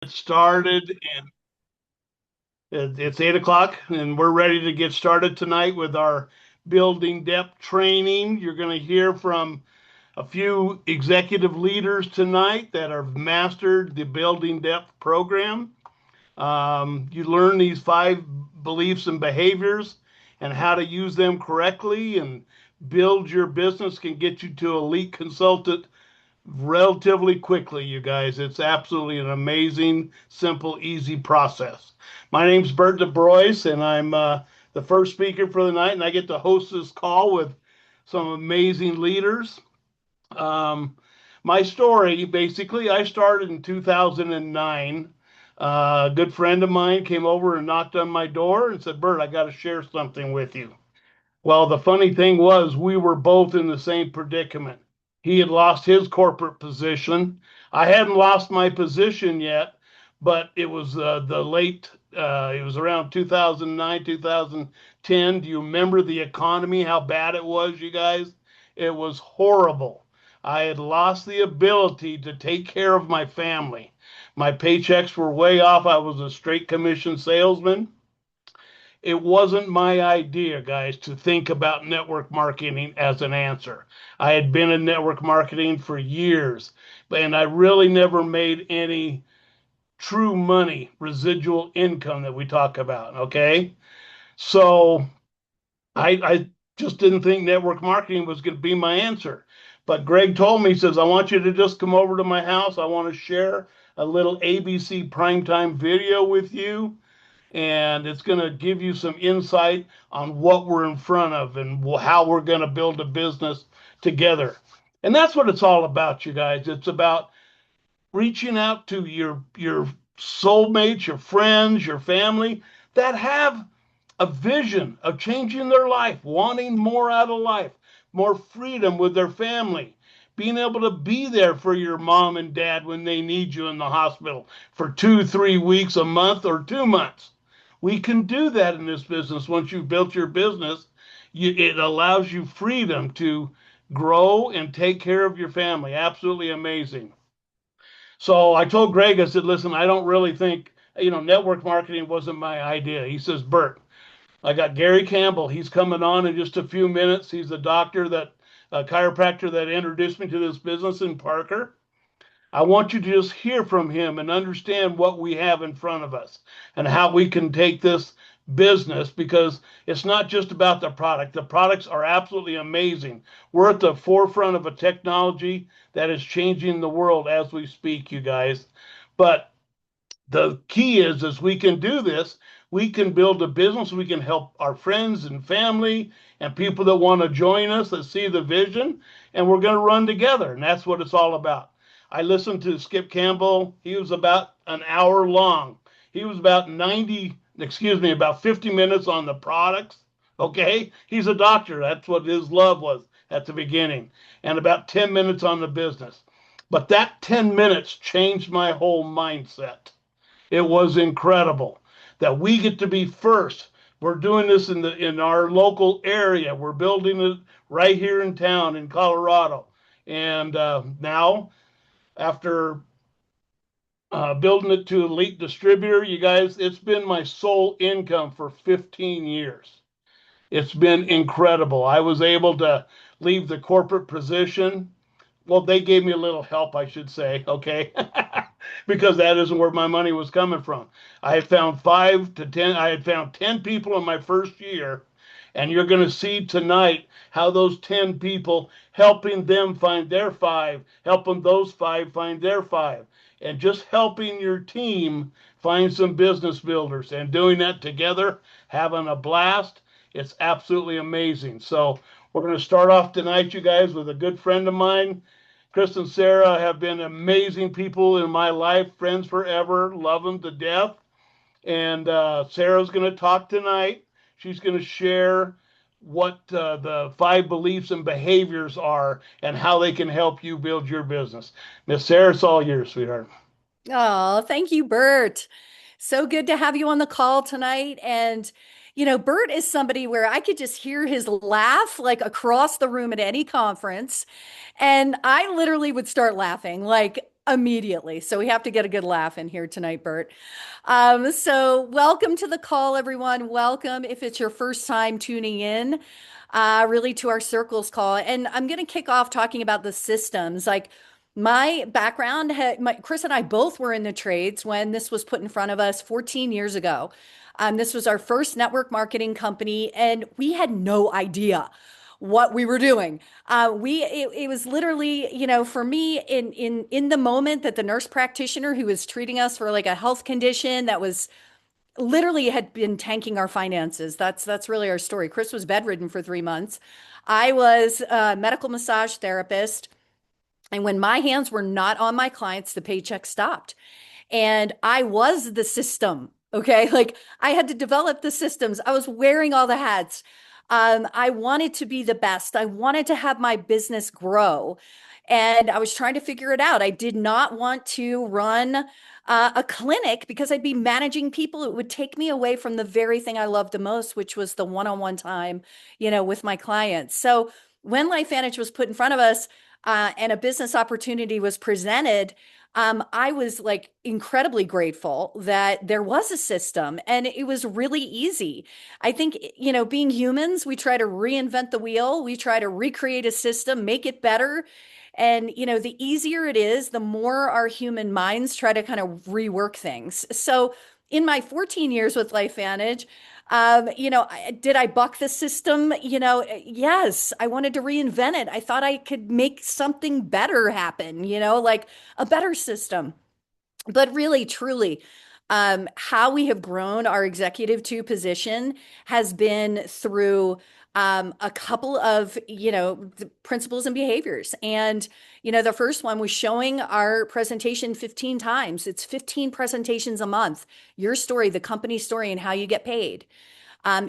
Started and it's 8 o'clock and we're ready to get started tonight with our building depth training. You're going to hear from a few executive leaders tonight that have mastered the building depth program. You learn these 5 beliefs and behaviors and how to use them correctly and build your business can get you to elite consultant relatively quickly, you guys. It's absolutely an amazing, simple, easy process. My name's Bert DeBrois, and I'm the first speaker for the night, and I get to host this call with some amazing leaders. Um, my story, basically, I started in 2009. A good friend of mine came over and knocked on my door and said, Bert, I got to share something with you. Well, the funny thing was, we were both in the same predicament. He had lost his corporate position. I hadn't lost my position yet, but it was it was around 2009, 2010. Do you remember the economy, how bad it was, you guys? It was horrible. I had lost the ability to take care of my family. My paychecks were way off. I was a straight commission salesman. It wasn't my idea, guys, to think about network marketing as an answer. I had been in network marketing for years, and I really never made any true money, residual income that we talk about. Okay. So I just didn't think network marketing was going to be my answer. But Greg told me, he says, I want you to just come over to my house. I want to share a little ABC primetime video with you and it's going to give you some insight on what we're in front of and how we're going to build a business together. And that's what it's all about, you guys. It's about reaching out to your soulmates, your friends, your family that have a vision of changing their life, wanting more out of life, more freedom with their family, being able to be there for your mom and dad when they need you in the hospital for 2, 3 weeks, a month, or 2 months. We can do that in this business. Once you've built your business, it allows you freedom to grow and take care of your family. Absolutely amazing. So I told Greg, I said, listen, I don't really think, network marketing wasn't my idea. He says, Bert, I got Gary Campbell. He's coming on in just a few minutes. He's a chiropractor that introduced me to this business in Parker. I want you to just hear from him and understand what we have in front of us and how we can take this business because it's not just about the product. The products are absolutely amazing. We're at the forefront of a technology that is changing the world as we speak, you guys. But the key is we can do this. We can build a business. We can help our friends and family and people that want to join us that see the vision, and we're going to run together. And that's what it's all about. I listened to Skip Campbell. He was about an hour long. He was about 50 minutes on the products. Okay. He's a doctor. That's what his love was at the beginning, and about 10 minutes on the business. But that 10 minutes changed my whole mindset. It was incredible that we get to be first. We're doing this in our local area. We're building it right here in town in Colorado. And now, after building it to elite distributor, you guys, it's been my sole income for 15 years. It's been incredible. I was able to leave the corporate position. Well, they gave me a little help, I should say, okay? Because that isn't where my money was coming from. I had found 10 people in my first year, and you're going to see tonight how those 10 people helping them find their five, helping those five find their five, and just helping your team find some business builders and doing that together, having a blast. It's absolutely amazing. So, we're going to start off tonight, you guys, with a good friend of mine. Chris and Sarah have been amazing people in my life, friends forever, love them to death. And Sarah's going to talk tonight. She's going to share what the 5 beliefs and behaviors are and how they can help you build your business. Miss Sarah, it's all yours, sweetheart. Oh, thank you, Bert. So good to have you on the call tonight. And, Bert is somebody where I could just hear his laugh like across the room at any conference. And I literally would start laughing. Like, immediately. So we have to get a good laugh in here tonight, Bert. So welcome to the call, everyone. Welcome if it's your first time tuning in, really to our circles call. And I'm going to kick off talking about the systems. Like my background, Chris and I both were in the trades when this was put in front of us 14 years ago. This was our first network marketing company, and we had no idea what we were doing. It was literally, for me in the moment that the nurse practitioner who was treating us for like a health condition that was literally had been tanking our finances. That's really our story. Chris was bedridden for 3 months. I was a medical massage therapist. And when my hands were not on my clients, the paycheck stopped. And I was the system. Okay. Like I had to develop the systems. I was wearing all the hats. I wanted to be the best. I wanted to have my business grow. And I was trying to figure it out. I did not want to run a clinic because I'd be managing people. It would take me away from the very thing I loved the most, which was the one-on-one time, with my clients. So when LifeVantage was put in front of us, and a business opportunity was presented, I was like incredibly grateful that there was a system and it was really easy. I think, being humans, we try to reinvent the wheel, we try to recreate a system, make it better. And, the easier it is, the more our human minds try to kind of rework things. So, in my 14 years with LifeVantage, did I buck the system? Yes, I wanted to reinvent it. I thought I could make something better happen, like a better system. But really, truly, how we have grown our executive two position has been through a couple of, the principles and behaviors. And, the first one was showing our presentation 15 times. It's 15 presentations a month, your story, the company story, and how you get paid.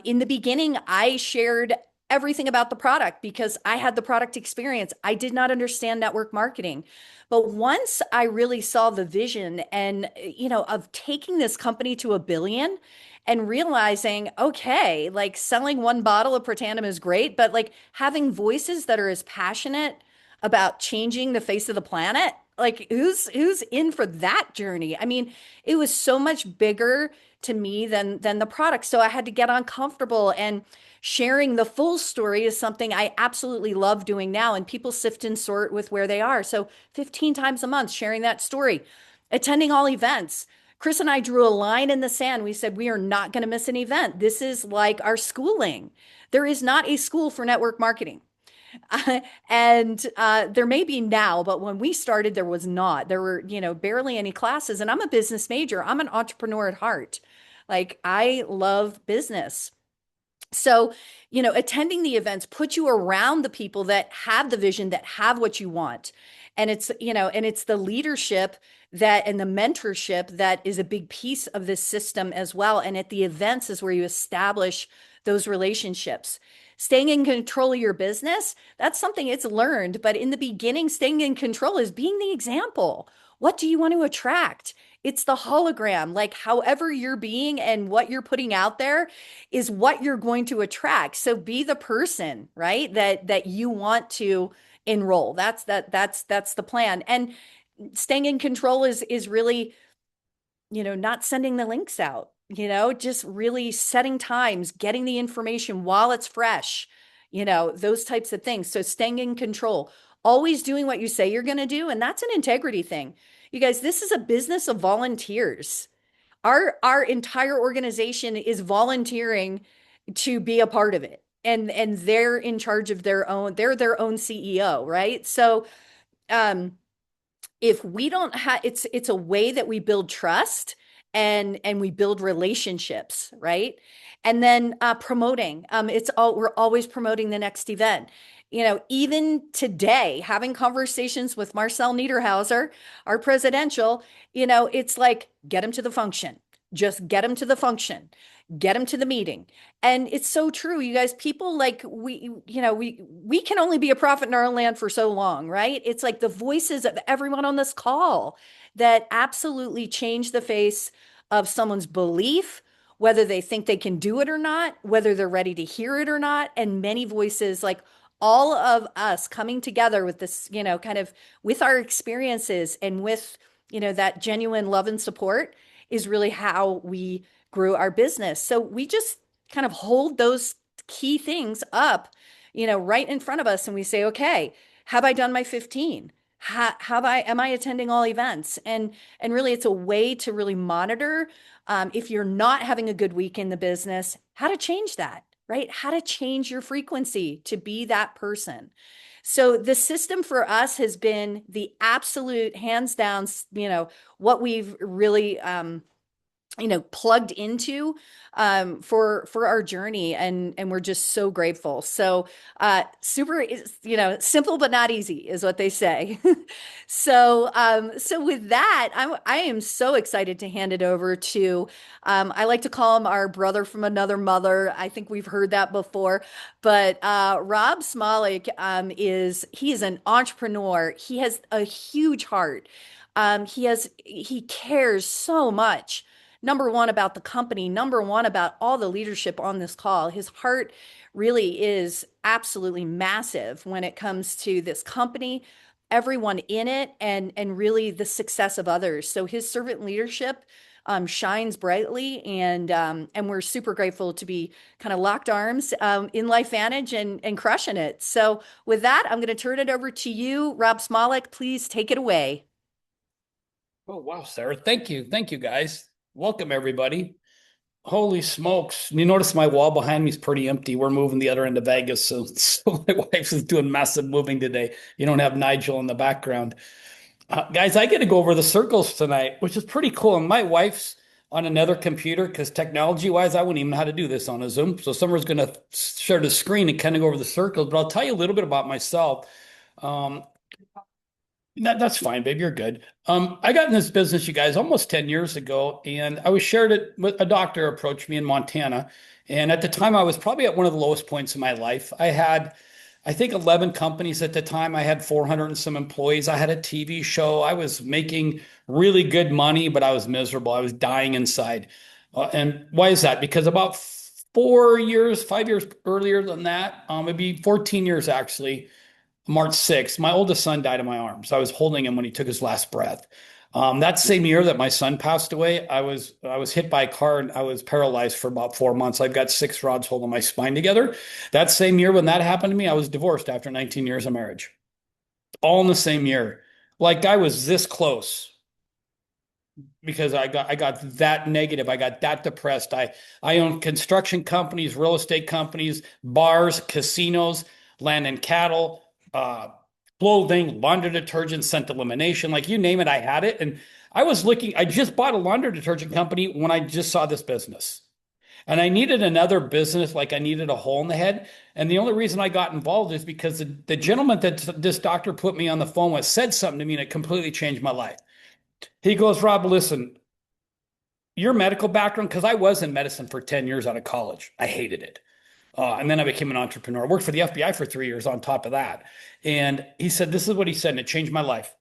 In the beginning, I shared everything about the product because I had the product experience. I did not understand network marketing. But once I really saw the vision and, of taking this company to 1 billion and realizing, okay, like selling one bottle of Protandim is great, but like having voices that are as passionate about changing the face of the planet, like who's in for that journey? I mean, it was so much bigger to me than the product. So I had to get uncomfortable, and sharing the full story is something I absolutely love doing now, and people sift and sort with where they are. So 15 times a month sharing that story, attending all events. Chris and I drew a line in the sand. We said we are not going to miss an event. This is like our schooling. There is not a school for network marketing. And there may be now, but when we started, there was not. There were, barely any classes. And I'm a business major. I'm an entrepreneur at heart. Like I love business. So, attending the events put you around the people that have the vision, that have what you want. And it's the leadership and the mentorship that is a big piece of this system as well. And at the events is where you establish those relationships. Staying in control of your business, that's something it's learned. But in the beginning, staying in control is being the example. What do you want to attract? It's the hologram. Like however you're being and what you're putting out there is what you're going to attract. So be the person, right? That you want to enroll. That's the plan. And staying in control is really, not sending the links out, just really setting times, getting the information while it's fresh, those types of things. So staying in control, always doing what you say you're going to do. And that's an integrity thing. You guys, this is a business of volunteers. Our entire organization is volunteering to be a part of it. And they're in charge of they're their own CEO, right? So if we don't have, it's a way that we build trust and we build relationships, right? And then promoting, we're always promoting the next event. Even today, having conversations with Marcel Niederhauser, our presidential, it's like, get him to the function. Just get him to the function, get him to the meeting. And it's so true, you guys. People like we can only be a prophet in our own land for so long, right? It's like the voices of everyone on this call that absolutely change the face of someone's belief, whether they think they can do it or not, whether they're ready to hear it or not. And many voices like all of us coming together with this, kind of with our experiences and with, that genuine love and support is really how we grew our business. So we just kind of hold those key things up, right in front of us and we say, okay, have I done my 15? Am I attending all events? And really it's a way to really monitor if you're not having a good week in the business, how to change that, right? How to change your frequency to be that person. So the system for us has been the absolute hands down, what we've really plugged into for our journey, and we're just so grateful. So super is, simple but not easy is what they say. So with that, I am so excited to hand it over to I like to call him our brother from another mother. I think we've heard that before, but Rob Smolik he is an entrepreneur. He has a huge heart. He cares so much, number one, about the company, number one, about all the leadership on this call. His heart really is absolutely massive when it comes to this company, everyone in it, and really the success of others. So his servant leadership shines brightly, and we're super grateful to be kind of locked arms in LifeVantage and crushing it. So with that, I'm going to turn it over to you, Rob Smolik. Please take it away. Oh, wow, Sarah. Thank you. Thank you, guys. Welcome, everybody. Holy smokes. You notice my wall behind me is pretty empty. We're moving the other end of Vegas. So my wife is doing massive moving today. You don't have Nigel in the background. Guys, I get to go over the circles tonight, which is pretty cool. And my wife's on another computer because technology-wise, I wouldn't even know how to do this on a Zoom. So someone's going to share the screen and kind of go over the circles. But I'll tell you a little bit about myself. Um, that's fine, babe. You're good. I got in this business, you guys, almost 10 years ago, and I was shared it with a doctor approached me in Montana. And at the time, I was probably at one of the lowest points in my life. I had, I think, 11 companies at the time. I had 400 and some employees. I had a TV show. I was making really good money, but I was miserable. I was dying inside. And why is that? Because about 4 years, 5 years earlier than that, maybe 14 years actually, March 6th, my oldest son died in my arms. I was holding him when he took his last breath. That same year that my son passed away, I was hit by a car and I was paralyzed for about 4 months. I've got 6 rods holding my spine together. That same year when that happened to me, I was divorced after 19 years of marriage. All in the same year. Like I was this close because I got that negative. I got that depressed. I owned construction companies, real estate companies, bars, casinos, land and cattle, clothing, laundry detergent, scent elimination, like you name it, I had it. And I just bought a laundry detergent company when I just saw this business. And I needed another business, like I needed a hole in the head. And the only reason I got involved is because the gentleman that this doctor put me on the phone with said something to me and it completely changed my life. He goes, Rob, listen, your medical background, because I was in medicine for 10 years out of college. I hated it. And then I became an entrepreneur. I worked for the FBI for 3 years on top of that. And he said, this is what he said, and it changed my life.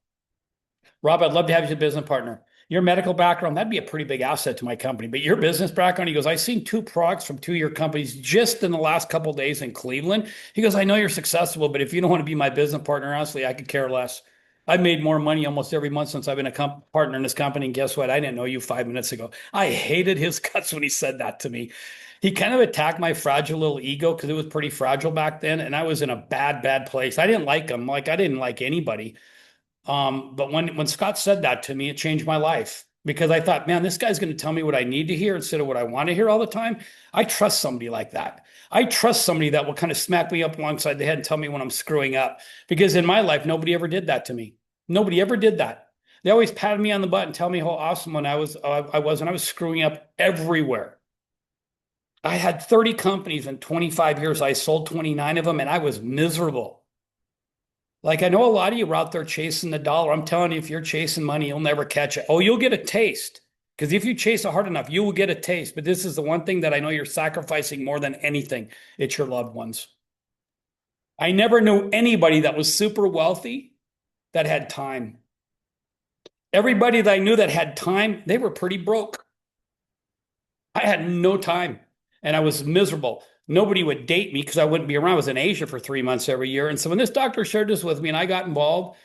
Rob, I'd love to have you as a business partner. Your medical background, that'd be a pretty big asset to my company. But your business background, he goes, I've seen 2 products from 2 of your companies just in the last couple of days in Cleveland. He goes, I know you're successful, but if you don't want to be my business partner, honestly, I could care less. I've made more money almost every month since I've been a partner in this company. And guess what? I didn't know you 5 minutes ago. I hated his guts when he said that to me. He kind of attacked my fragile little ego because it was pretty fragile back then. And I was in a bad place. I didn't like him. Like I didn't like anybody. But when Scott said that to me, it changed my life because I thought, man, this guy's going to tell me what I need to hear instead of what I want to hear all the time. I trust somebody like that. I trust somebody that will kind of smack me up alongside the head and tell me when I'm screwing up, because in my life, nobody ever did that to me. Nobody ever did that. They always patted me on the butt and tell me how awesome when I was screwing up everywhere. I had 30 companies in 25 years. I sold 29 of them and I was miserable. Like I know a lot of you are out there chasing the dollar. I'm telling you, if you're chasing money, you'll never catch it. Oh, you'll get a taste. Because if you chase it hard enough, you will get a taste. But this is the one thing that I know you're sacrificing more than anything. It's your loved ones. I never knew anybody that was super wealthy that had time. Everybody that I knew that had time, they were pretty broke. I had no time and I was miserable. nobody would date me because I wouldn't be around. I was in Asia for 3 months every year. And so when this doctor shared this with me and I got involved,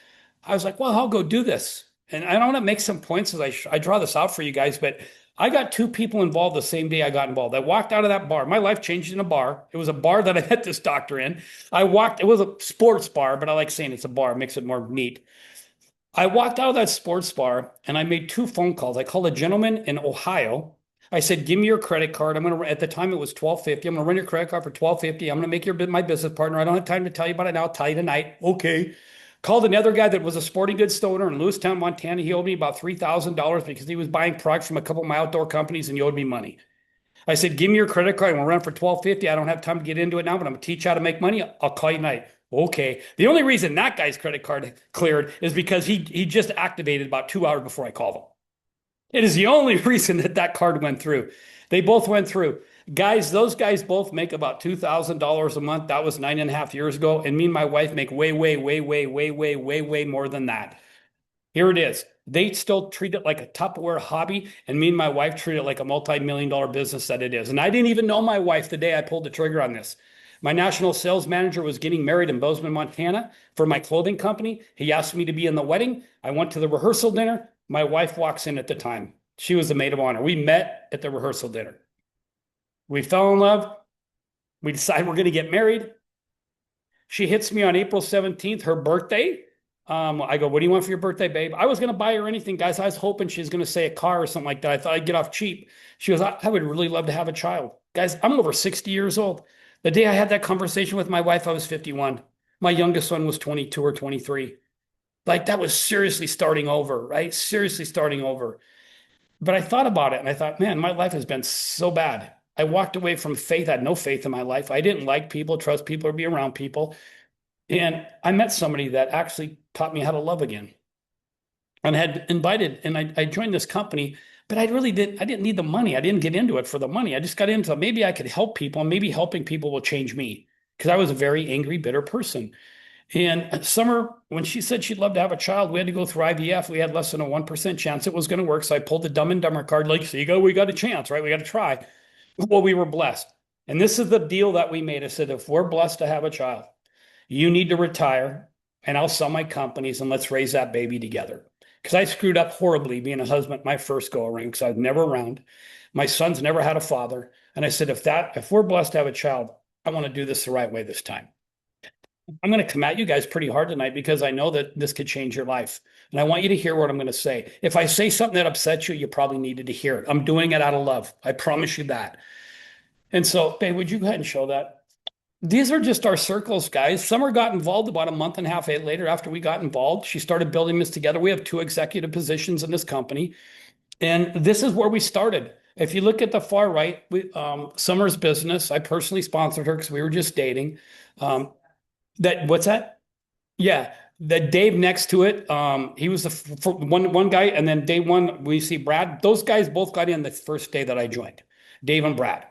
I was like, well, I'll go do this. And I don't want to make some points as I draw this out for you guys, but I got two people involved the same day I got involved. I walked out of that bar. My life changed in a bar. It was a bar that I met this doctor in. It was a sports bar, but I like saying it's a bar, it makes it more neat. I walked out of that sports bar and I made two phone calls. I called a gentleman in Ohio. I said, give me your credit card. At the time it was $12.50. I'm going to run your credit card for $12.50. I'm going to make my business partner. I don't have time to tell you about it now. I'll tell you tonight. Okay. Called another guy that was a sporting goods store owner in Lewistown, Montana. He owed me about $3,000 because he was buying products from a couple of my outdoor companies and he owed me money. I said, give me your credit card. I'm going to run for $12.50. I don't have time to get into it now, but I'm going to teach you how to make money. I'll call you tonight. Okay. The only reason that guy's credit card cleared is because he just activated about 2 hours before I called him. It is the only reason that card went through. They both went through. Guys, those guys both make about $2,000 a month. That was 9.5 years ago. And me and my wife make way more than that. Here it is. They still treat it like a Tupperware hobby, and me and my wife treat it like a multi-million-dollar business that it is. And I didn't even know my wife the day I pulled the trigger on this. My national sales manager was getting married in Bozeman, Montana for my clothing company. He asked me to be in the wedding. I went to the rehearsal dinner. My wife walks in at the time. She was the maid of honor. We met at the rehearsal dinner. We fell in love. We decided we're going to get married. She hits me on April 17th, her birthday. I go, what do you want for your birthday, babe? I was going to buy her anything, guys. I was hoping she was going to say a car or something like that. I thought I'd get off cheap. She goes, I would really love to have a child. Guys, I'm over 60 years old. The day I had that conversation with my wife, I was 51. My youngest son was 22 or 23. Like that was seriously starting over, right? Seriously starting over. But I thought about it and I thought, man, my life has been so bad. I walked away from faith. I had no faith in my life. I didn't like people, trust people, or be around people. And I met somebody that actually taught me how to love again and had invited, and I joined this company, but I didn't need the money. I didn't get into it for the money. I just got into maybe I could help people and maybe helping people will change me because I was a very angry, bitter person. And Summer, when she said she'd love to have a child, we had to go through IVF. We had less than a 1% chance it was going to work. So I pulled the Dumb and Dumber card, like, so we got a chance, right? We got to try. Well, we were blessed. And this is the deal that we made. I said, if we're blessed to have a child, you need to retire and I'll sell my companies and let's raise that baby together. Because I screwed up horribly being a husband my first go around because I was never around. My son's never had a father. And I said, if we're blessed to have a child, I want to do this the right way this time. I'm going to come at you guys pretty hard tonight because I know that this could change your life. And I want you to hear what I'm going to say. If I say something that upsets you, you probably needed to hear it. I'm doing it out of love. I promise you that. And so, babe, would you go ahead and show that? These are just our circles, guys. Summer got involved about a month and a half later after we got involved. She started building this together. We have 2 executive positions in this company. And this is where we started. If you look at the far right, Summer's business, I personally sponsored her because we were just dating. What's that? Yeah. The Dave next to it, he was the one guy. And then day one, we see Brad. Those guys both got in the first day that I joined, Dave and Brad.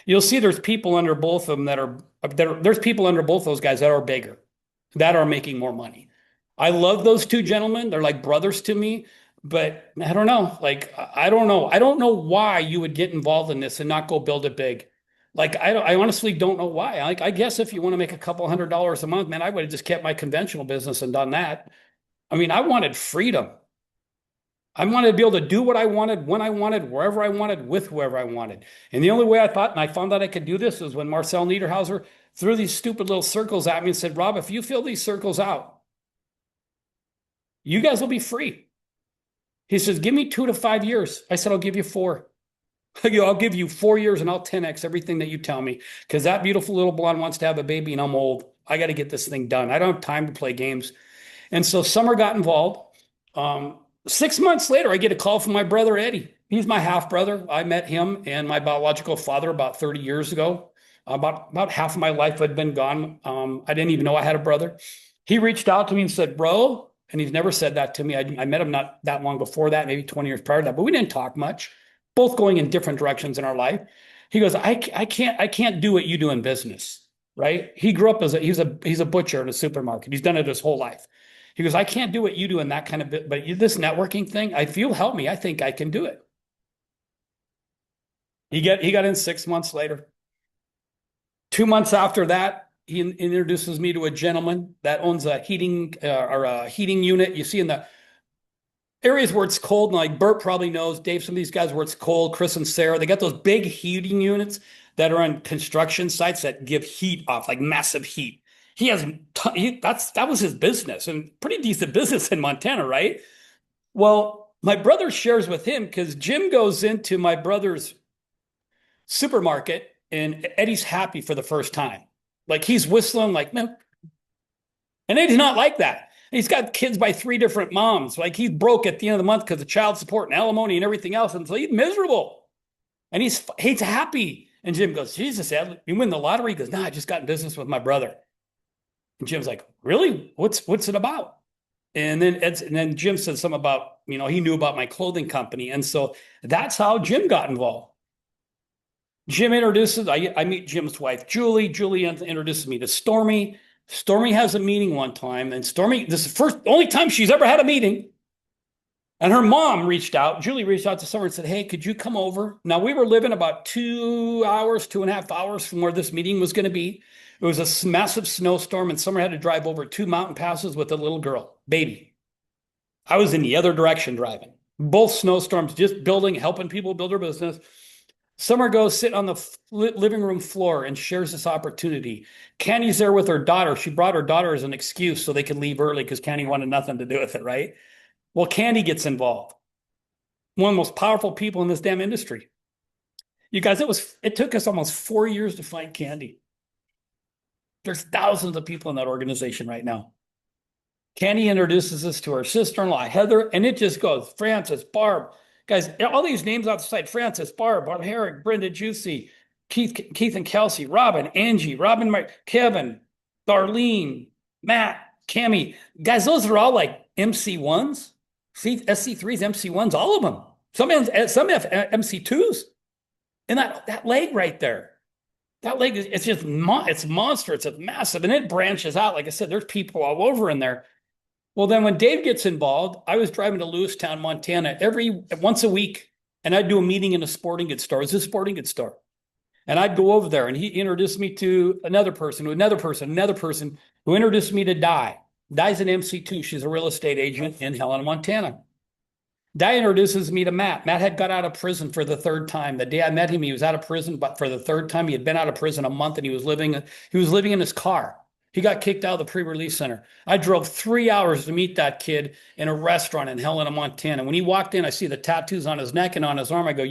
You'll see there's people under both of them there's people under both those guys that are bigger, that are making more money. I love those 2 gentlemen. They're like brothers to me, but I don't know. Like, I don't know. I don't know why you would get involved in this and not go build it big. Like, I honestly don't know why. Like, I guess if you want to make a couple $100 a month, man, I would have just kept my conventional business and done that. I mean, I wanted freedom. I wanted to be able to do what I wanted, when I wanted, wherever I wanted, with whoever I wanted. And the only way I thought, and I found out I could do this, was when Marcel Niederhauser threw these stupid little circles at me and said, Rob, if you fill these circles out, you guys will be free. He says, give me 2 to 5 years. I said, I'll give you 4. I'll give you 4 years and I'll 10x everything that you tell me. Because that beautiful little blonde wants to have a baby and I'm old. I got to get this thing done. I don't have time to play games. And so Summer got involved. 6 months later, I get a call from my brother, Eddie. He's my half brother. I met him and my biological father about 30 years ago. About half of my life had been gone. I didn't even know I had a brother. He reached out to me and said, bro, and he's never said that to me. I met him not that long before that, maybe 20 years prior to that, but we didn't talk much, both going in different directions in our life. He goes, I can't do what you do in business, right? He grew up he's a butcher in a supermarket. He's done it his whole life. He goes, I can't do what you do in that kind of bit, but this networking thing, if you'll help me, I think I can do it. He got in 6 months later. 2 months after that, he introduces me to a gentleman that owns a heating or a heating unit. You see in the areas where it's cold, and like Bert probably knows, Dave, some of these guys where it's cold, Chris and Sarah, they got those big heating units that are on construction sites that give heat off, like massive heat. He has that was his business, and pretty decent business in Montana, right? Well, my brother shares with him because Jim goes into my brother's supermarket and Eddie's happy for the first time. Like he's whistling like, man. And Eddie's not like that. He's got kids by 3 different moms. Like he's broke at the end of the month because of child support and alimony and everything else. And so he's miserable. And he's happy. And Jim goes, Jesus, Ed, you win the lottery? He goes, no, I just got in business with my brother. And Jim's like, really? What's it about? And then Jim said something about, he knew about my clothing company. And so that's how Jim got involved. Jim introduces, I meet Jim's wife, Julie. Julie introduces me to Stormy. Stormy has a meeting one time, and Stormy, this is the only time she's ever had a meeting. And her mom reached out. Julie reached out to Summer and said, hey, could you come over? Now, we were living about 2.5 hours from where this meeting was going to be. It was a massive snowstorm, and Summer had to drive over 2 mountain passes with a little girl, baby. I was in the other direction driving. Both snowstorms, just building, helping people build their business. Summer goes sit on the living room floor and shares this opportunity. Candy's there with her daughter. She brought her daughter as an excuse so they could leave early because Candy wanted nothing to do with it, right? Well, Candy gets involved. One of the most powerful people in this damn industry. You guys, it took us almost 4 years to find Candy. There's thousands of people in that organization right now. Candy introduces us to her sister-in-law, Heather, and it just goes, Francis, Barb. Guys, all these names outside, Francis, Barb Herrick, Brenda Juicy, Keith and Kelsey, Robin, Angie, Kevin, Darlene, Matt, Cammie. Guys, those are all like MC1s. See, SC3s, MC1s, all of them. Some have MC2s. And that leg right there, that leg, it's monster. It's massive. And it branches out. Like I said, there's people all over in there. Well, then when Dave gets involved, I was driving to Lewistown, Montana once a week, and I'd do a meeting in a sporting goods store. It was a sporting goods store. And I'd go over there, and he introduced me to another person who introduced me to Di. Di's an MC2. She's a real estate agent in Helena, Montana. Di introduces me to Matt. Matt had got out of prison for the 3rd time. The day I met him, he was out of prison, but for the 3rd time, he had been out of prison a month, and he was living in his car. He got kicked out of the pre-release center. I drove 3 hours to meet that kid in a restaurant in Helena, Montana. When he walked in, I see the tattoos on his neck and on his arm. I go,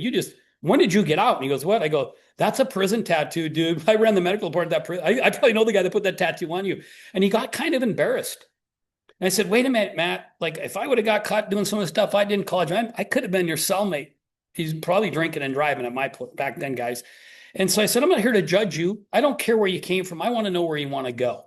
when did you get out? And he goes, what? I go, that's a prison tattoo, dude. I ran the medical report at that prison. I probably know the guy that put that tattoo on you. And he got kind of embarrassed. And I said, wait a minute, Matt. Like, if I would have got caught doing some of the stuff I did in college, I could have been your cellmate. He's probably drinking and driving at my place back then, guys. And so I said, I'm not here to judge you. I don't care where you came from. I want to know where you want to go.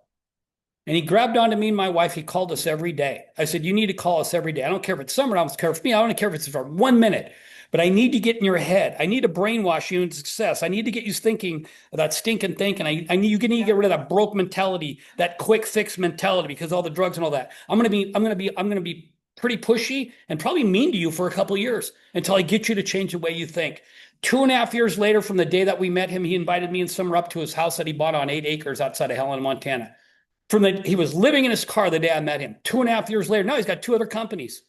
And he grabbed onto me and my wife. He called us every day. I said, you need to call us every day. I don't care if it's summer. I don't care for me. I don't care if it's for 1 minute. But I need to get in your head. I need to brainwash you into success. I need to get you thinking that stinking thinking. I need you to get rid of that broke mentality, that quick fix mentality, because all the drugs and all that. I'm gonna be pretty pushy and probably mean to you for a couple of years until I get you to change the way you think. 2.5 years later, from the day that we met him, he invited me and Summer up to his house that he bought on 8 acres outside of Helena, Montana. He was living in his car the day I met him. 2.5 years later, now he's got 2 other companies.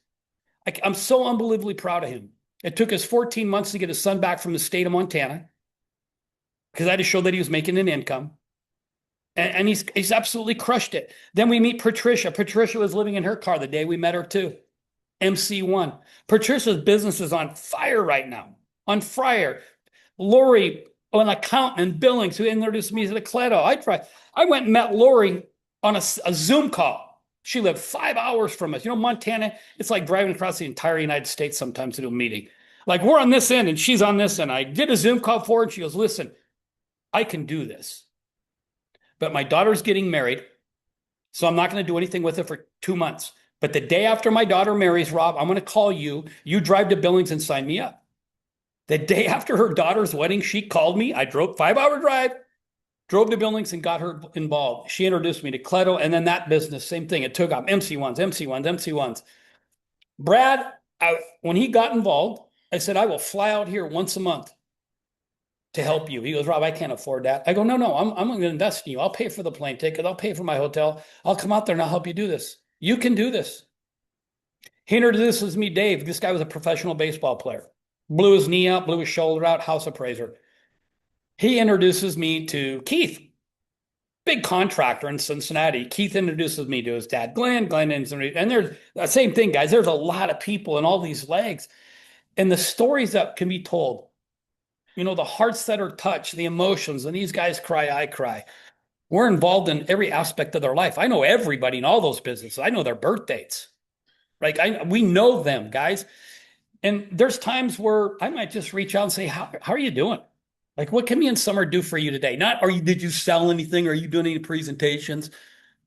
I'm so unbelievably proud of him. It took us 14 months to get his son back from the state of Montana because I had to show that he was making an income. And he's absolutely crushed it. Then we meet Patricia. Patricia was living in her car the day we met her too. MC1. Patricia's business is on fire right now. On fire. Lori, an accountant in Billings, who introduced me to the Cleto. I went and met Lori on a Zoom call. She lived 5 hours from us. Montana, it's like driving across the entire United States sometimes to do a meeting. Like, we're on this end and she's on this end. I did a Zoom call for her and she goes, listen, I can do this. But my daughter's getting married, so I'm not going to do anything with it for 2 months. But the day after my daughter marries, Rob, I'm going to call you. You drive to Billings and sign me up. The day after her daughter's wedding, she called me. I drove 5-hour drive. Drove to Billings and got her involved. She introduced me to Cleto, and then that business, same thing. It took off. MC1s. Brad, when he got involved, I said, I will fly out here once a month. to help you. He goes, Rob, I can't afford that. I go, no, I'm going to invest in you. I'll pay for the plane ticket. I'll pay for my hotel. I'll come out there and I'll help you do this. You can do this. He introduces me, Dave. This guy was a professional baseball player. Blew his knee out, blew his shoulder out, house appraiser. He introduces me to Keith, big contractor in Cincinnati. Keith introduces me to his dad, Glenn. And there's the same thing, guys. There's a lot of people in all these legs. And the stories that can be told, the hearts that are touched, the emotions, and these guys cry, I cry. We're involved in every aspect of their life. I know everybody in all those businesses. I know their birth dates. We know them, guys. And there's times where I might just reach out and say, how are you doing? Like, what can me and Summer do for you today? Not, did you sell anything? Are you doing any presentations?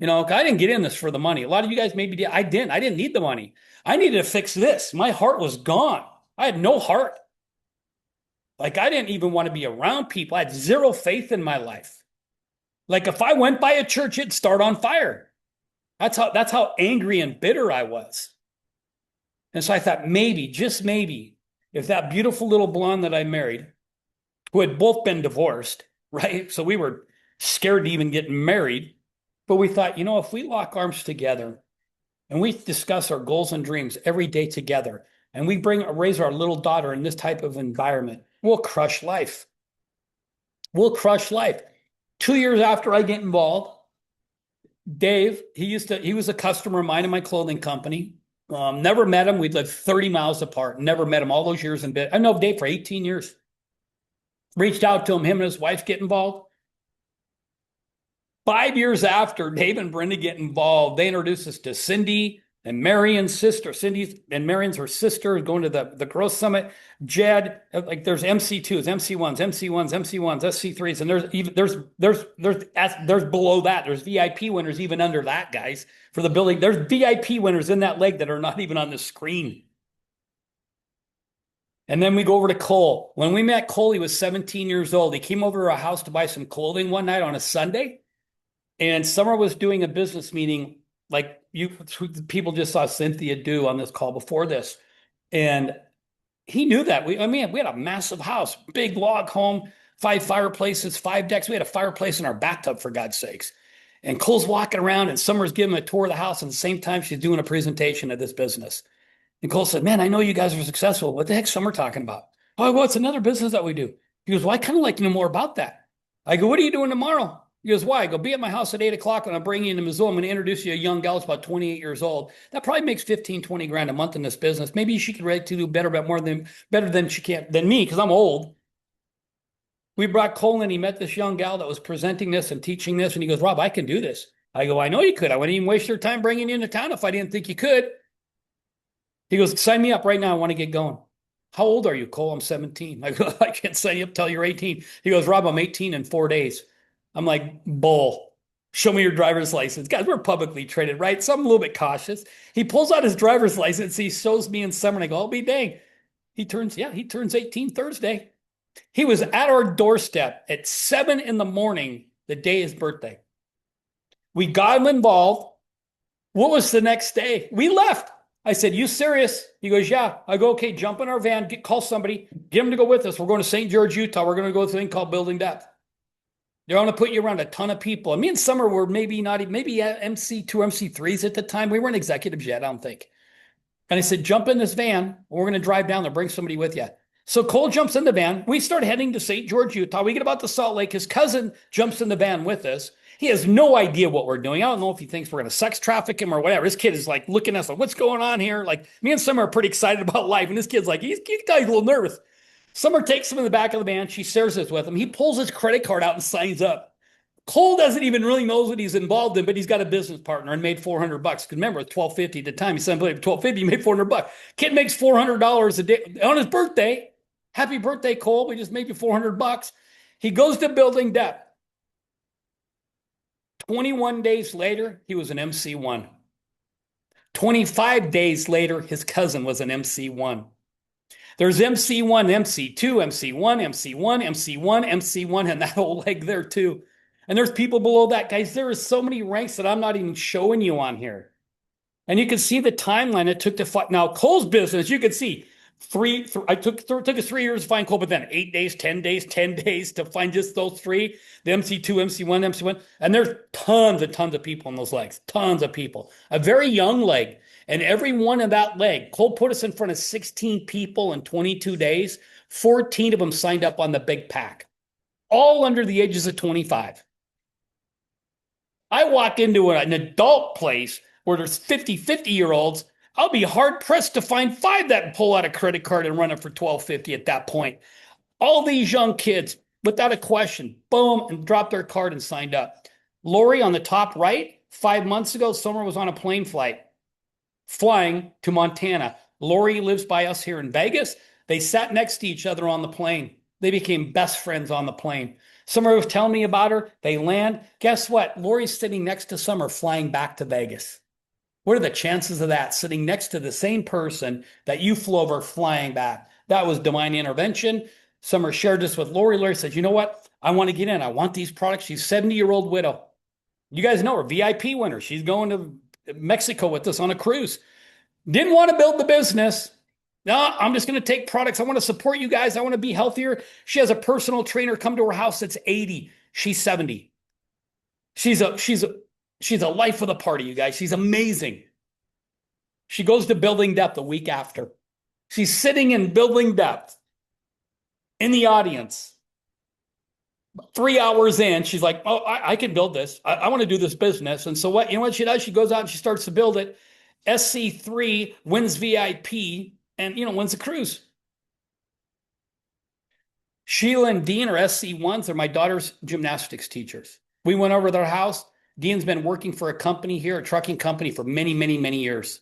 I didn't get in this for the money. A lot of you guys maybe did. I didn't need the money. I needed to fix this. My heart was gone. I had no heart. Like, I didn't even want to be around people. I had zero faith in my life. Like, if I went by a church, it'd start on fire. That's how angry and bitter I was. And so I thought, maybe, just maybe, if that beautiful little blonde that I married, who had both been divorced, right? So we were scared to even get married. But we thought, if we lock arms together and we discuss our goals and dreams every day together, and we raise our little daughter in this type of environment, we'll crush life. We'll crush life. 2 years after I get involved, Dave, he was a customer of mine in my clothing company. Never met him. We'd lived 30 miles apart. Never met him all those years in bed. I know Dave for 18 years. Reached out to him and his wife get involved. 5 years after Dave and Brenda get involved, they introduced us to Cindy and Marion's sister. Cindy and Marion's her sister, going to the Growth Summit. Jed, like there's MC2s, MC1s, MC1s, MC1s, SC3s, and there's below that. There's VIP winners even under that, guys, for the building. There's VIP winners in that leg that are not even on the screen. And then we go over to Cole. When we met Cole, he was 17 years old. He came over to our house to buy some clothing one night on a Sunday. And Summer was doing a business meeting like people just saw Cynthia do on this call before this. And he knew that. We had a massive house, big log home, 5 fireplaces, 5 decks. We had a fireplace in our bathtub, for God's sakes. And Cole's walking around and Summer's giving him a tour of the house. And at the same time, she's doing a presentation of this business. And Cole said, man, I know you guys are successful. What the heck's Summer talking about? Oh, well, it's another business that we do. He goes, well, I kind of like to know more about that. I go, what are you doing tomorrow? He goes, why? I go, be at my house at 8 o'clock and I'll bring you into Missoula. I'm going to introduce you to a young gal that's about 28 years old. That probably makes 15, 20 grand a month in this business. Maybe she could ready to do better than she can than me, because I'm old. We brought Cole in. He met this young gal that was presenting this and teaching this. And he goes, Rob, I can do this. I go, I know you could. I wouldn't even waste your time bringing you into town if I didn't think you could. He goes, sign me up right now. I want to get going. How old are you, Cole? I'm 17. I go, I can't sign you up till you're 18. He goes, Rob, I'm 18 in 4 days. I'm like, bull. Show me your driver's license. Guys, we're publicly traded, right? So I'm a little bit cautious. He pulls out his driver's license. He shows me in Summer, and I go, I'll be dang. He turns 18 Thursday. He was at our doorstep at 7 in the morning, the day his birthday. We got him involved. What was the next day? We left. I said, you serious? He goes, yeah. I go, okay, jump in our van, call somebody, get him to go with us. We're going to St. George, Utah. We're going to go to a thing called Building Depth. They're going to put you around a ton of people. And me and Summer were maybe MC2, MC3s at the time. We weren't executives yet, I don't think. And I said, jump in this van. We're going to drive down there, bring somebody with you. So Cole jumps in the van. We start heading to St. George, Utah. We get about to Salt Lake. His cousin jumps in the van with us. He has no idea what we're doing. I don't know if he thinks we're going to sex traffic him or whatever. This kid is like looking at us like, what's going on here? Like, me and Summer are pretty excited about life. And this kid's like, he's a little nervous. Summer takes him in the back of the van. She shares this with him. He pulls his credit card out and signs up. Cole doesn't even really know what he's involved in, but he's got a business partner and made $400. Because remember, it's $1,250 at the time. He signed up for $1,250. He made $400. Kid makes $400 a day on his birthday. Happy birthday, Cole. We just made you $400. He goes to Building Depth. 21 days later, he was an MC1. 25 days later, his cousin was an MC1. There's MC1, MC2, MC1, MC1, MC1, MC1, and that whole leg there too. And there's people below that. Guys, there are so many ranks that I'm not even showing you on here. And you can see the timeline it took to fight. Now, Cole's business, you can see Took us 3 years to find coal, but then 8 days, 10 days, 10 days to find just those three, the MC2, MC1, MC1. And there's tons and tons of people in those legs, tons of people. A very young leg. And every one of that leg, Cole put us in front of 16 people in 22 days. 14 of them signed up on the big pack, all under the ages of 25. I walk into an adult place where there's 50-year-olds. I'll be hard pressed to find 5 that pull out a credit card and run it for $12.50 at that point. All these young kids, without a question, boom, and dropped their card and signed up. Lori on the top right, 5 months ago, Summer was on a plane flight flying to Montana. Lori lives by us here in Vegas. They sat next to each other on the plane. They became best friends on the plane. Summer was telling me about her. They land. Guess what? Lori's sitting next to Summer flying back to Vegas. What are the chances of that, sitting next to the same person that you flew over flying back? That was divine intervention. Summer shared this with Lori. Lori said, you know what? I want to get in. I want these products. She's a 70-year-old widow. You guys know her, VIP winner. She's going to Mexico with us on a cruise. Didn't want to build the business. No, I'm just going to take products. I want to support you guys. I want to be healthier. She has a personal trainer come to her house that's 80. She's 70. She's a life of the party, you guys. She's amazing. She goes to Building Depth a week after. She's sitting in Building Depth in the audience. 3 hours in, she's like, oh, I can build this. I want to do this business. And so what, you know what she does? She goes out and she starts to build it. SC3 wins VIP and, wins the cruise. Sheila and Dean are SC1s. They're my daughter's gymnastics teachers. We went over to their house. Dean's been working for a company here, a trucking company, for many, many, many years.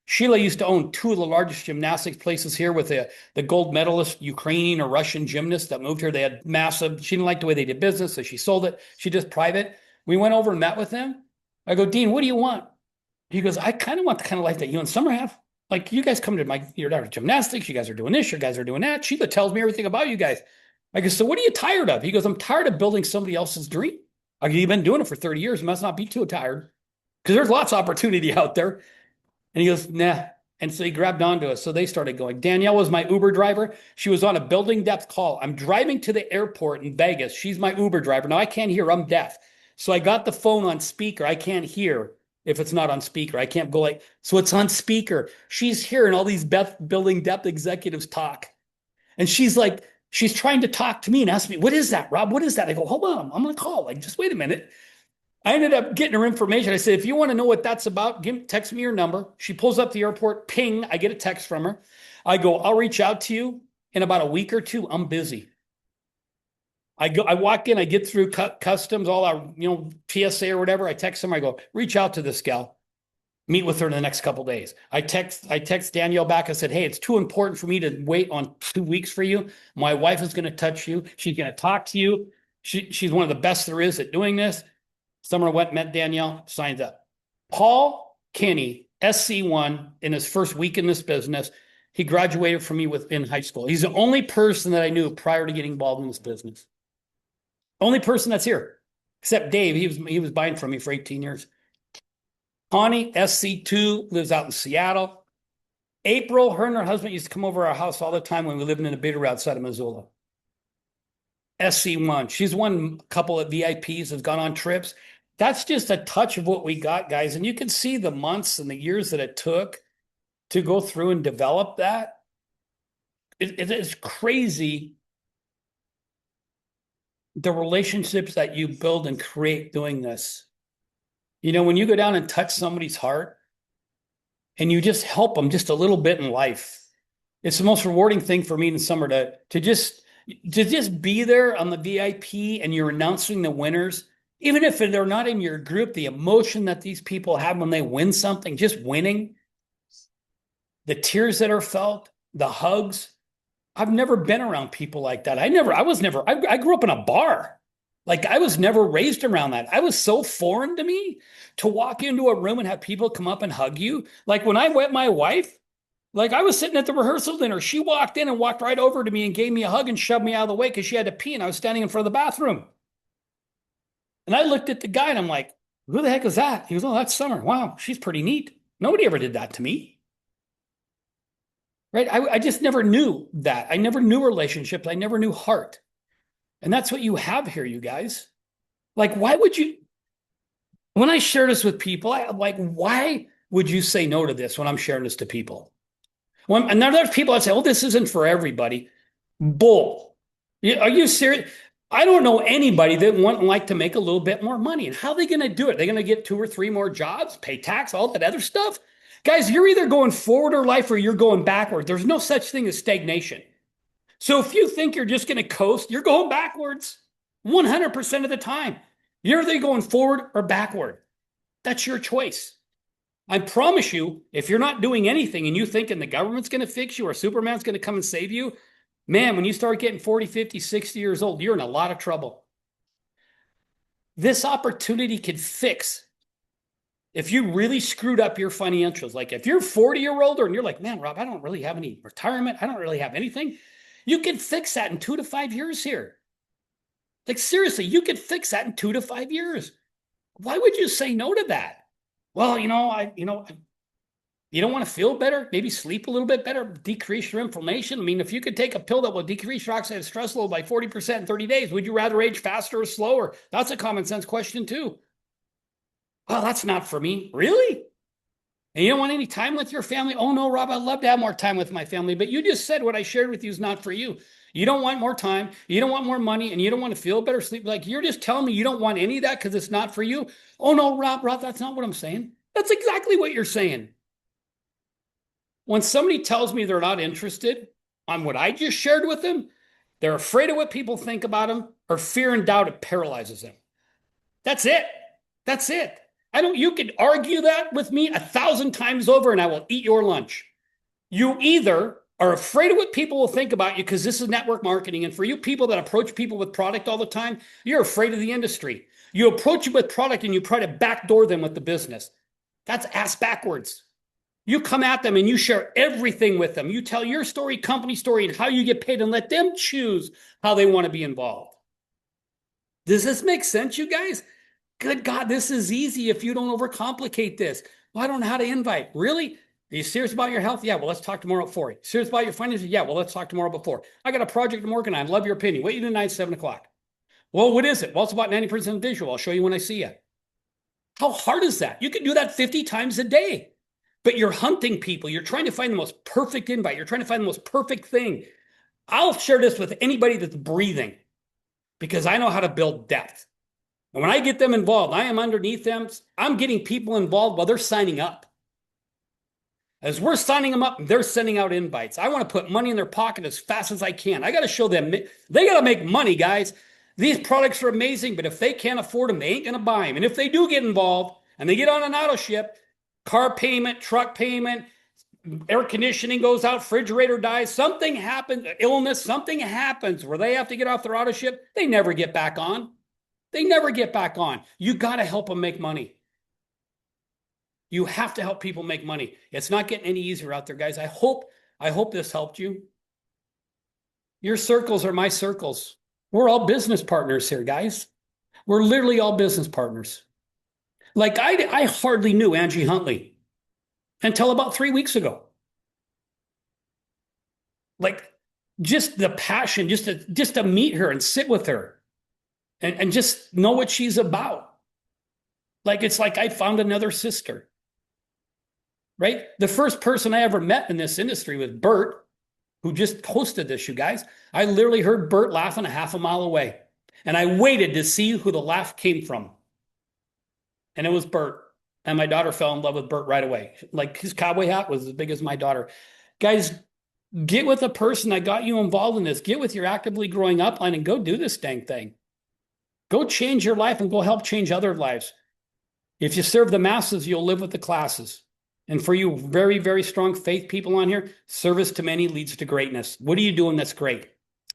Sheila used to own 2 of the largest gymnastics places here with the gold medalist Ukrainian or Russian gymnast that moved here. They had massive, she didn't like the way they did business, so she sold it. She just private. We went over and met with him. I go, Dean, what do you want? He goes, I kind of want the kind of life that you and Summer have. Like, you guys come to your daughter's gymnastics. You guys are doing this. You guys are doing that. Sheila tells me everything about you guys. I go, so what are you tired of? He goes, I'm tired of building somebody else's dream. I go, you've been doing it for 30 years. You must not be too tired, because there's lots of opportunity out there. And he goes, nah. And so he grabbed onto us. So they started going. Danielle was my Uber driver. She was on a Building Depth call. I'm driving to the airport in Vegas. She's my Uber driver. Now I can't hear. I'm deaf. So I got the phone on speaker. I can't hear if it's not on speaker. I can't go like, so it's on speaker. She's hearing all these Building Depth executives talk. And she's like, she's trying to talk to me and ask me, what is that, Rob? What is that? I go, hold on. I'm on a call. Like, just wait a minute. I ended up getting her information. I said, if you want to know what that's about, text me your number. She pulls up the airport, ping, I get a text from her. I go, I'll reach out to you in about a week or 2. I'm busy. I walk in, I get through customs, all our, PSA or whatever. I text them, I go, reach out to this gal. Meet with her in the next couple of days. I text Danielle back. I said, hey, it's too important for me to wait on 2 weeks for you. My wife is going to touch you. She's going to talk to you. She's one of the best there is at doing this. Summer went, met Danielle, signed up. Paul Kinney, SC1, in his first week in this business, he graduated from me in high school. He's the only person that I knew prior to getting involved in this business. Only person that's here, except Dave. He was buying from me for 18 years. Connie, SC2, lives out in Seattle. April, her and her husband used to come over our house all the time when we lived in a Bitterroot outside of Missoula. SC1, she's won a couple of VIPs, has gone on trips. That's just a touch of what we got, guys. And you can see the months and the years that it took to go through and develop that. It is crazy, the relationships that you build and create doing this. When you go down and touch somebody's heart and you just help them just a little bit in life, it's the most rewarding thing for me in Summer to just be there on the VIP and you're announcing the winners. Even if they're not in your group, the emotion that these people have when they win something, just winning, the tears that are felt, the hugs. I've never been around people like that. I grew up in a bar. Like, I was never raised around that. I was so foreign to me to walk into a room and have people come up and hug you. Like, when I met my wife, like, I was sitting at the rehearsal dinner. She walked in and walked right over to me and gave me a hug and shoved me out of the way because she had to pee and I was standing in front of the bathroom. And I looked at the guy and I'm like, who the heck is that? He goes, oh, that's Summer. Wow, she's pretty neat. Nobody ever did that to me. right? I just never knew that. I never knew relationships. I never knew heart. And that's what you have here, you guys. Like, why would you, when I share this with people, I'm like, why would you say no to this when I'm sharing this to people? And then there's people that say, oh, this isn't for everybody. Bull. Are you serious? I don't know anybody that wouldn't like to make a little bit more money. And how are they going to do it? They're going to get 2 or 3 more jobs, pay tax, all that other stuff. Guys, you're either going forward in life or you're going backward. There's no such thing as stagnation. So if you think you're just going to coast, you're going backwards 100% of the time. You're either going forward or backward. That's your choice. I promise you, if you're not doing anything and you thinking the government's going to fix you or Superman's going to come and save you, man, when you start getting 40, 50, 60 years old, you're in a lot of trouble. This opportunity could fix if you really screwed up your financials. Like if you're 40 or older and you're like, man, Rob, I don't really have any retirement. I don't really have anything. You can fix that in 2 to 5 years here. Like seriously, you could fix that in 2 to 5 years. Why would you say no to that? Well, you don't want to feel better, maybe sleep a little bit better, decrease your inflammation. I mean, if you could take a pill that will decrease your oxidative stress level by 40% in 30 days, would you rather age faster or slower? That's a common sense question too. Well, that's not for me. Really? And you don't want any time with your family? Oh no, Rob, I'd love to have more time with my family, but you just said what I shared with you is not for you. You don't want more time, you don't want more money, and you don't want to feel better, sleep. Like you're just telling me you don't want any of that because it's not for you. Oh no, Rob, that's not what I'm saying. That's exactly what you're saying. When somebody tells me they're not interested on what I just shared with them, they're afraid of what people think about them, or fear and doubt, it paralyzes them. That's it. That's it. You could argue that with me 1,000 times over and I will eat your lunch. You either are afraid of what people will think about you because this is network marketing. And for you people that approach people with product all the time, you're afraid of the industry. You approach it with product and you try to backdoor them with the business. That's ass backwards. You come at them and you share everything with them. You tell your story, company story, and how you get paid and let them choose how they want to be involved. Does this make sense, you guys? Good God, this is easy if you don't overcomplicate this. Well, I don't know how to invite. Really? Are you serious about your health? Yeah, well, let's talk tomorrow at 4. Serious about your finances? Yeah, well, let's talk tomorrow before. I got a project I'm working on. Love your opinion. Wait you tonight at 7 o'clock. Well, what is it? Well, it's about 90% visual. I'll show you when I see you. How hard is that? You can do that 50 times a day. But you're hunting people. You're trying to find the most perfect invite. You're trying to find the most perfect thing. I'll share this with anybody that's breathing because I know how to build depth. And when I get them involved, I am underneath them. I'm getting people involved while they're signing up. As we're signing them up, they're sending out invites. I want to put money in their pocket as fast as I can. I got to show them. They got to make money, guys. These products are amazing, but if they can't afford them, they ain't going to buy them. And if they do get involved and they get on an auto ship, car payment, truck payment, air conditioning goes out, refrigerator dies, something happens, illness, something happens where they have to get off their auto ship, they never get back on. They never get back on. You got to help them make money. You have to help people make money. It's not getting any easier out there, guys. I hope this helped you. Your circles are my circles. We're all business partners here, guys. We're literally all business partners. Like I hardly knew Angie Huntley until about 3 weeks ago. Like just the passion, just to meet her and sit with her and just know what she's about. Like it's like I found another sister. Right? The first person I ever met in this industry was Bert, who just hosted this, you guys. I literally heard Bert laughing a half a mile away. And I waited to see who the laugh came from. And it was Bert. And my daughter fell in love with Bert right away. Like his cowboy hat was as big as my daughter. Guys, get with a person that got you involved in this. Get with your actively growing upline and go do this dang thing. Go change your life and go help change other lives. If you serve the masses, you'll live with the classes. And for you very, very strong faith people on here, service to many leads to greatness. What are you doing that's great?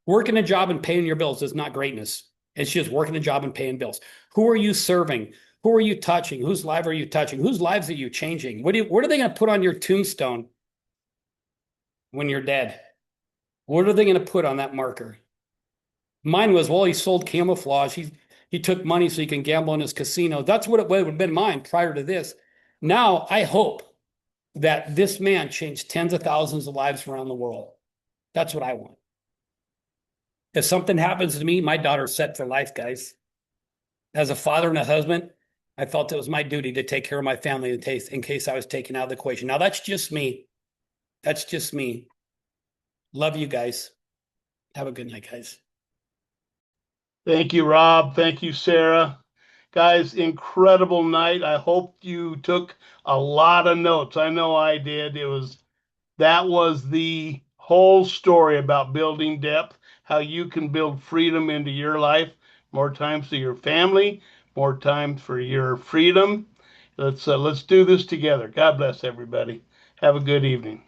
Working a job and paying your bills is not greatness. It's just working a job and paying bills. Who are you serving? Who are you touching? Whose life are you touching? Whose lives are you changing? What are they going to put on your tombstone when you're dead? What are they going to put on that marker? Mine was, well, he sold camouflage. He took money so he can gamble in his casino. That's what it would have been mine prior to this. Now, I hope that this man changed tens of thousands of lives around the world. That's what I want. If something happens to me, my daughter's set for life, guys. As a father and a husband, I felt it was my duty to take care of my family in case I was taken out of the equation. Now, that's just me. That's just me. Love you guys. Have a good night, guys. Thank you, Rob. Thank you, Sarah. Guys, incredible night. I hope you took a lot of notes. I know I did. That was the whole story about building depth, how you can build freedom into your life, more time for your family, more time for your freedom. Let's do this together. God bless everybody. Have a good evening.